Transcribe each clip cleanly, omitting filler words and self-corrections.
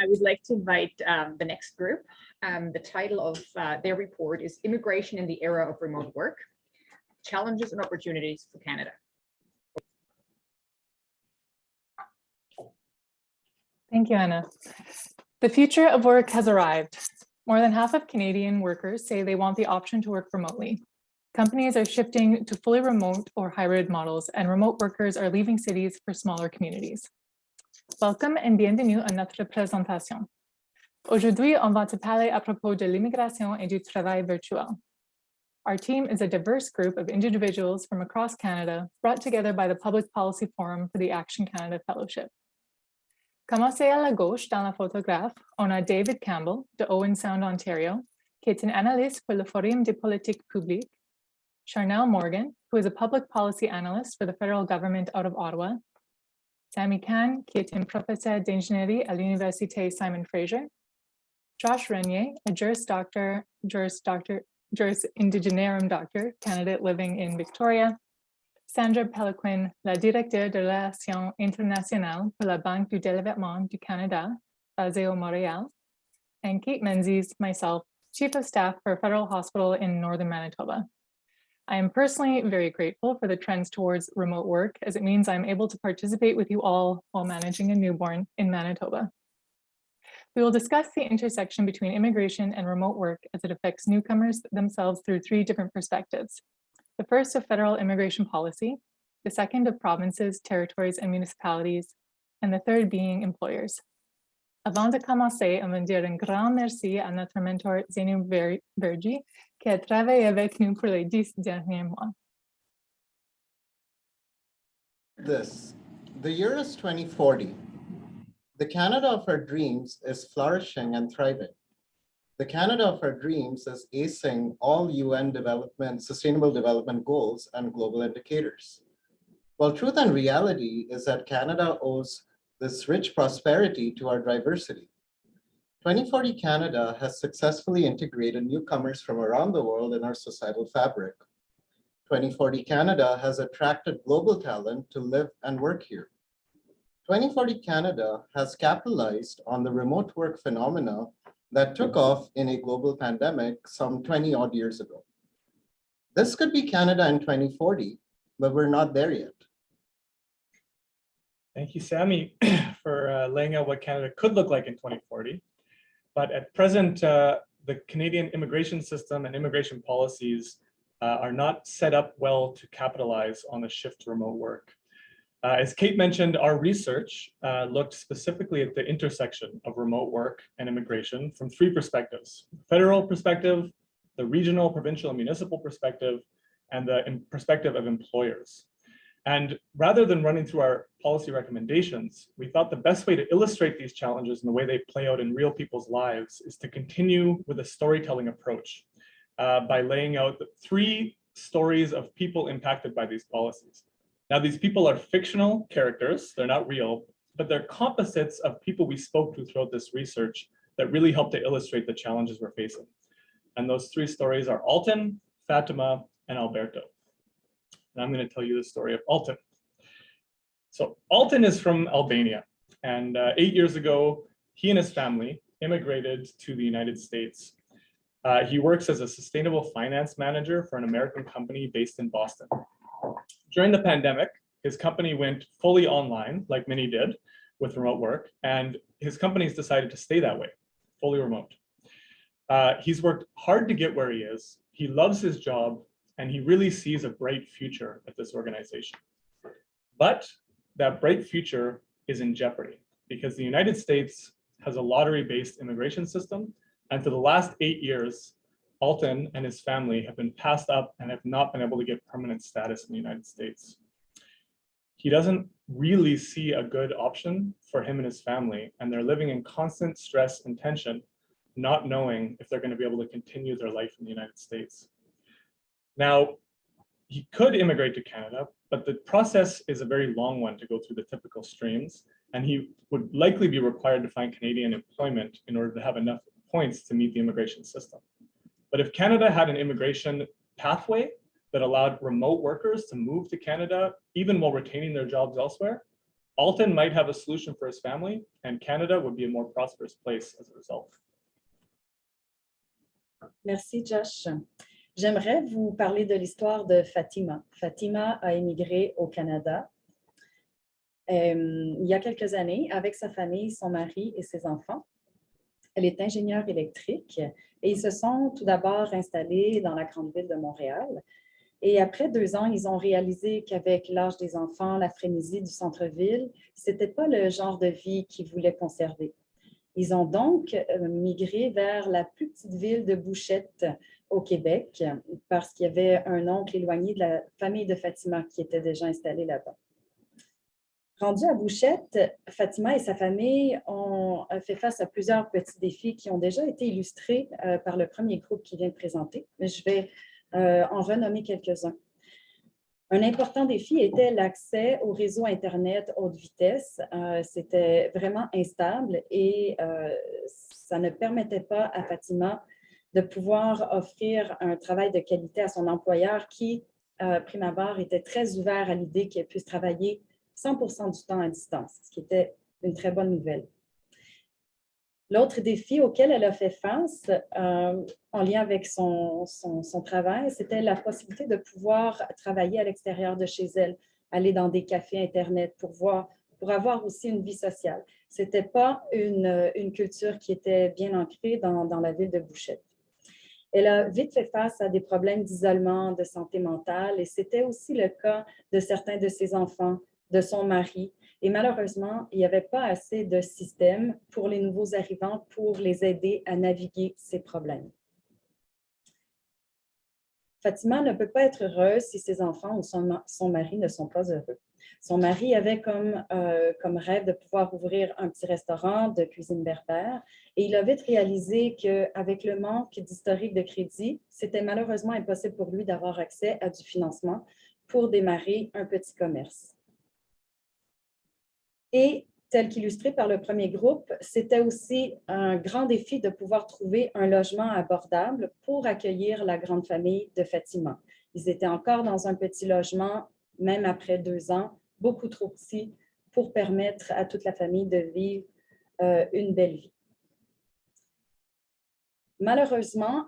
I would like to invite the next group. The title of their report is Immigration in the Era of Remote Work, Challenges and Opportunities for Canada. Thank you, Anna. The future of work has arrived. More than half of Canadian workers say they want the option to work remotely. Companies are shifting to fully remote or hybrid models, and remote workers are leaving cities for smaller communities. Welcome et bienvenue à notre présentation. Aujourd'hui, on va te parler à propos de l'immigration et du travail virtuel. Our team is a diverse group of individuals from across Canada, brought together by the Public Policy Forum for the Action Canada Fellowship. Commencez à la gauche dans la photographe, on a David Campbell de Owen Sound, Ontario, qui est un analyste pour le Forum des politiques publiques, Charnel Morgan, who is a public policy analyst for the federal government out of Ottawa, Sammy Khan, qui est un professeur d'ingénierie à l'Université Simon Fraser, Josh Renier, a Juris Indigenarum Doctor, candidate living in Victoria, Sandra Pelequin, la directeur de relations internationales pour la Banque du Développement du Canada, basée au Montréal, and Kate Menzies, myself, Chief of Staff for a federal hospital in Northern Manitoba. I am personally very grateful for the trends towards remote work, as it means I'm able to participate with you all while managing a newborn in Manitoba. We will discuss the intersection between immigration and remote work as it affects newcomers themselves through three different perspectives. The first of federal immigration policy, the second of provinces, territories, and municipalities, and the third being employers. Avant de commencer, on va dire un grand merci à notre mentor Zenu Bergi, qui a travaillé avec nous pour les 10 derniers mois. The year is 2040. The Canada of our dreams is flourishing and thriving. The Canada of our dreams is acing all UN Sustainable Development Goals and global indicators. While truth and reality is that Canada owes this rich prosperity to our diversity. 2040 Canada has successfully integrated newcomers from around the world in our societal fabric. 2040 Canada has attracted global talent to live and work here. 2040 Canada has capitalized on the remote work phenomena that took off in a global pandemic some 20 odd years ago. This could be Canada in 2040, but we're not there yet. Thank you, Sammy, for laying out what Canada could look like in 2040. But at present, the Canadian immigration system and immigration policies are not set up well to capitalize on the shift to remote work. As Kate mentioned, our research looked specifically at the intersection of remote work and immigration from three perspectives: federal perspective, the regional, provincial, and municipal perspective, and the perspective of employers. And rather than running through our policy recommendations, we thought the best way to illustrate these challenges and the way they play out in real people's lives is to continue with a storytelling approach by laying out the three stories of people impacted by these policies. Now, these people are fictional characters, they're not real, but they're composites of people we spoke to throughout this research that really help to illustrate the challenges we're facing. And those three stories are Alton, Fatima, and Alberto. And I'm going to tell you the story of Alton. So Alton is from Albania, and 8 years ago, he and his family immigrated to the United States. He works as a sustainable finance manager for an American company based in Boston. During the pandemic, his company went fully online, like many did, with remote work, and his companies decided to stay that way, fully remote. He's worked hard to get where he is. He loves his job, and he really sees a bright future at this organization. But that bright future is in jeopardy because the United States has a lottery-based immigration system, and for the last 8 years, Alton and his family have been passed up and have not been able to get permanent status in the United States. He doesn't really see a good option for him and his family, and they're living in constant stress and tension, not knowing if they're going to be able to continue their life in the United States. Now, he could immigrate to Canada, but the process is a very long one to go through the typical streams, and he would likely be required to find Canadian employment in order to have enough points to meet the immigration system. But if Canada had an immigration pathway that allowed remote workers to move to Canada, even while retaining their jobs elsewhere, Alton might have a solution for his family, and Canada would be a more prosperous place as a result. Merci, Josh. J'aimerais vous parler de l'histoire de Fatima. Fatima a émigré au Canada il y a quelques années avec sa famille, son mari et ses enfants. Elle est ingénieure électrique et ils se sont tout d'abord installés dans la grande ville de Montréal. Et après 2 ans, ils ont réalisé qu'avec l'âge des enfants, la frénésie du centre-ville, ce n'était pas le genre de vie qu'ils voulaient conserver. Ils ont donc migré vers la plus petite ville de Bouchette au Québec parce qu'il y avait un oncle éloigné de la famille de Fatima qui était déjà installé là-bas. Rendu à Bouchette, Fatima et sa famille ont fait face à plusieurs petits défis qui ont déjà été illustrés par le premier groupe qui vient de présenter, mais je vais en renommer quelques-uns. Un important défi était l'accès au réseau Internet haute vitesse. C'était vraiment instable et ça ne permettait pas à Fatima de pouvoir offrir un travail de qualité à son employeur qui, prime abord, était très ouvert à l'idée qu'elle puisse travailler 100% du temps à distance, ce qui était une très bonne nouvelle. L'autre défi auquel elle a fait face en lien avec son travail, c'était la possibilité de pouvoir travailler à l'extérieur de chez elle, aller dans des cafés Internet pour avoir aussi une vie sociale. Ce n'était pas une culture qui était bien ancrée dans la ville de Bouchette. Elle a vite fait face à des problèmes d'isolement, de santé mentale, et c'était aussi le cas de certains de ses enfants, de son mari. Et malheureusement, il n'y avait pas assez de systèmes pour les nouveaux arrivants pour les aider à naviguer ces problèmes. Fatima ne peut pas être heureuse si ses enfants ou son mari ne sont pas heureux. Son mari avait comme rêve de pouvoir ouvrir un petit restaurant de cuisine berbère et il a vite réalisé qu'avec le manque d'historique de crédit, c'était malheureusement impossible pour lui d'avoir accès à du financement pour démarrer un petit commerce. Et tel qu'illustré par le premier groupe, c'était aussi un grand défi de pouvoir trouver un logement abordable pour accueillir la grande famille de Fatima. Ils étaient encore dans un petit logement, même après 2 ans, beaucoup trop petit pour permettre à toute la famille de vivre une belle vie. Malheureusement,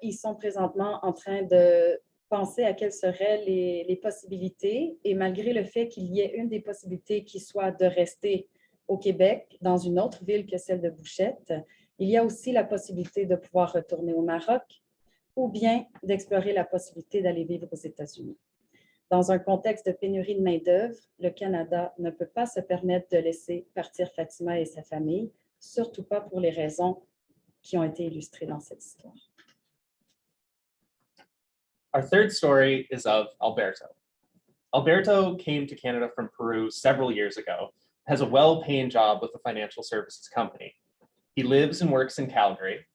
ils sont présentement en train de penser à quelles seraient les possibilités et malgré le fait qu'il y ait une des possibilités qui soit de rester au Québec, dans une autre ville que celle de Bouchette, il y a aussi la possibilité de pouvoir retourner au Maroc ou bien d'explorer la possibilité d'aller vivre aux États-Unis. Dans un contexte de pénurie de main-d'œuvre, le Canada ne peut pas se permettre de laisser partir Fatima et sa famille, surtout pas pour les raisons qui ont été illustrées dans cette histoire. Our third story is of Alberto. Alberto came to Canada from Peru several years ago, has a well-paying job with a financial services company. He lives and works in Calgary,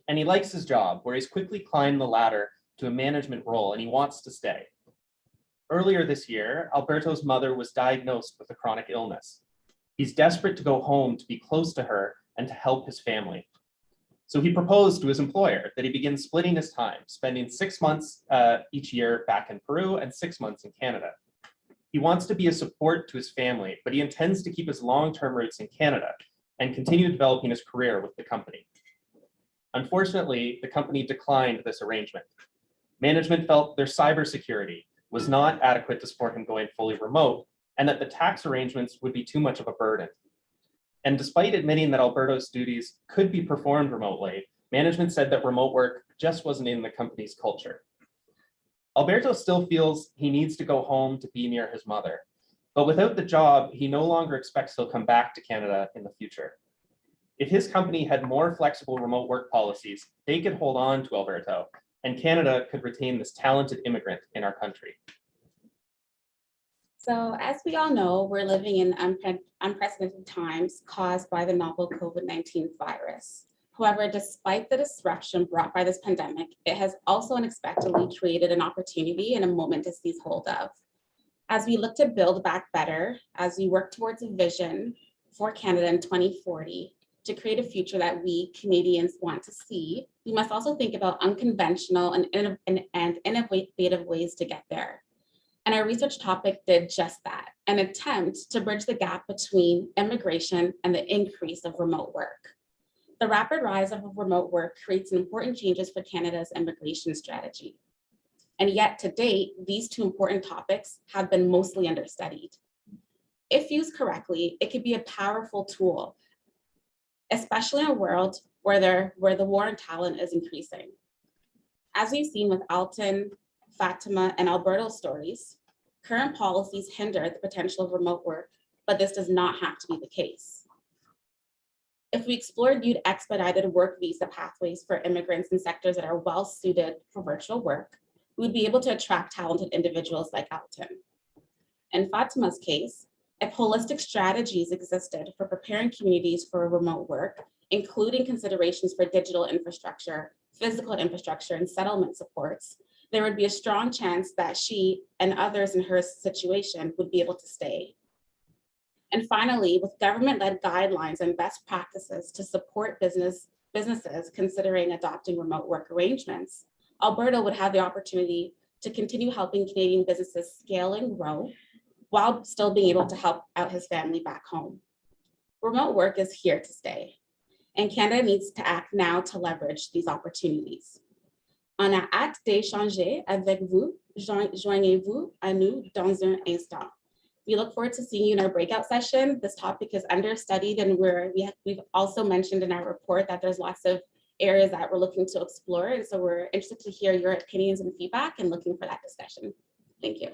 and he likes his job, where he's quickly climbed the ladder to a management role, and he wants to stay. Earlier this year, Alberto's mother was diagnosed with a chronic illness. He's desperate to go home to be close to her and to help his family. So he proposed to his employer that he begin splitting his time, spending 6 months each year back in Peru and 6 months in Canada. He wants to be a support to his family, but he intends to keep his long-term roots in Canada and continue developing his career with the company. Unfortunately, the company declined this arrangement. Management felt their cybersecurity was not adequate to support him going fully remote, and that the tax arrangements would be too much of a burden. And despite admitting that Alberto's duties could be performed remotely, management said that remote work just wasn't in the company's culture. Alberto still feels he needs to go home to be near his mother, but without the job, he no longer expects he'll come back to Canada in the future. If his company had more flexible remote work policies, they could hold on to Alberto, and Canada could retain this talented immigrant in our country. So as we all know, we're living in unprecedented times caused by the novel COVID-19 virus. However, despite the disruption brought by this pandemic, it has also unexpectedly created an opportunity and a moment to seize hold of. As we look to build back better, as we work towards a vision for Canada in 2040, to create a future that we Canadians want to see, we must also think about unconventional and innovative ways to get there. And our research topic did just that, an attempt to bridge the gap between immigration and the increase of remote work. The rapid rise of remote work creates important changes for Canada's immigration strategy. And yet to date, these two important topics have been mostly understudied. If used correctly, it could be a powerful tool, especially in a world where the war on talent is increasing. As we've seen with Alton, Fatima, and Alberto's stories, current policies hinder the potential of remote work, but this does not have to be the case. If we explored new expedited work visa pathways for immigrants in sectors that are well suited for virtual work, we would be able to attract talented individuals like Alton. In Fatima's case, if holistic strategies existed for preparing communities for remote work, including considerations for digital infrastructure, physical infrastructure, and settlement supports, there would be a strong chance that she and others in her situation would be able to stay. And finally, with government-led guidelines and best practices to support businesses considering adopting remote work arrangements, Alberto would have the opportunity to continue helping Canadian businesses scale and grow while still being able to help out his family back home. Remote work is here to stay, and Canada needs to act now to leverage these opportunities. On a hâte d'échanger avec vous. Joignez-vous à nous dans un instant. We look forward to seeing you in our breakout session. This topic is understudied, and we've also mentioned in our report that there's lots of areas that we're looking to explore. And so we're interested to hear your opinions and feedback and looking for that discussion. Thank you.